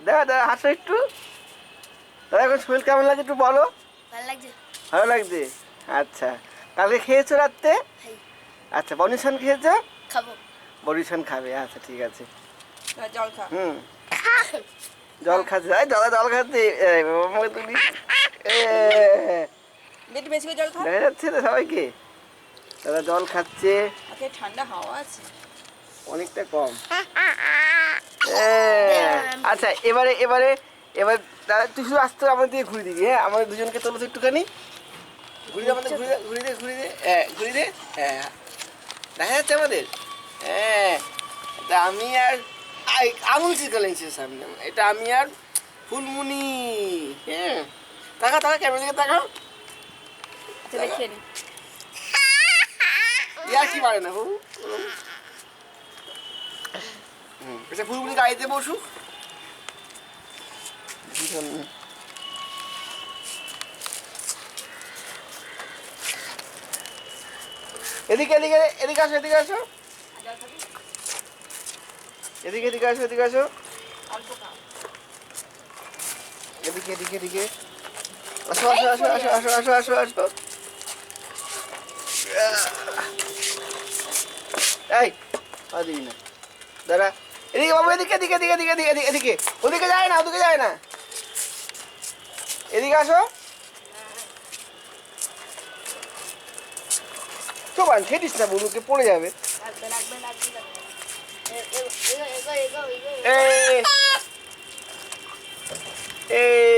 দাদা দাদা হাসো একটু। দাদা এখন শরীর কেমন লাগছে একটু বলো। ভালো লাগছে। ভালো লাগছে। আচ্ছা, কালকে খেয়েছো রাত্রে? খাই। আচ্ছা, বনিশন খেয়েছো? খাবো। বনিশন খাবে, আচ্ছা ঠিক আছে। জল খা। জল খাচ্ছে, জল খাচ্ছে। বাবা তুমি একটু বেশি করে জল খা। দেখা যাচ্ছে না সবাইকে? দাদা জল খাচ্ছে। আজকে ঠান্ডা হাওয়া আছে। অনেকটা কম। আচ্ছা, এবারে এবারে এবার দাদা তুই শুধু আসতে আমাদের দিকে ঘুরে দিবি। হ্যাঁ, আমাদের দুজনকে তোলো তো একটুখানি। ঘুরে দে আমাদের, ঘুরে দে ঘুরে দে ঘুরে দে। হ্যাঁ ঘুরে দে। হ্যাঁ দেখা যাচ্ছে আমাদের। হ্যাঁ, এটা আমি আর আঙুল চিকালাইছে সামনে। এটা আমি আর ফুলমুনি। হ্যাঁ, তাকা তাকা ক্যামেরা দিকে তাকাও। চলে খেয়ে নি। ইয়া কি পারে না বাবু। এটা ফুলমুনি গাড়িতে বসুক। এদিকে এদিকে এদিকে আসো, এদিকে আসো, এদিকে এদিকে আসো, এদিকে আসো, অল্প খা। এদিকে এদিকে এদিকে আসো আসো আসো আসো আসো আসো আসো আসো। এই দিবি না দাদা, এদিকে বাবু, এদিকে এদিকে এদিকে এদিকে এদিকে এদিকে এদিকে, ওদিকে যায় না, ওদিকে যায় না, এদিকে আসো। চোবান খেটিস না, বুড়োকে পড়ে যাবে। লাগবে লাগবে লাগবে লাগবে। এগো এগো এগো এগো। এই এই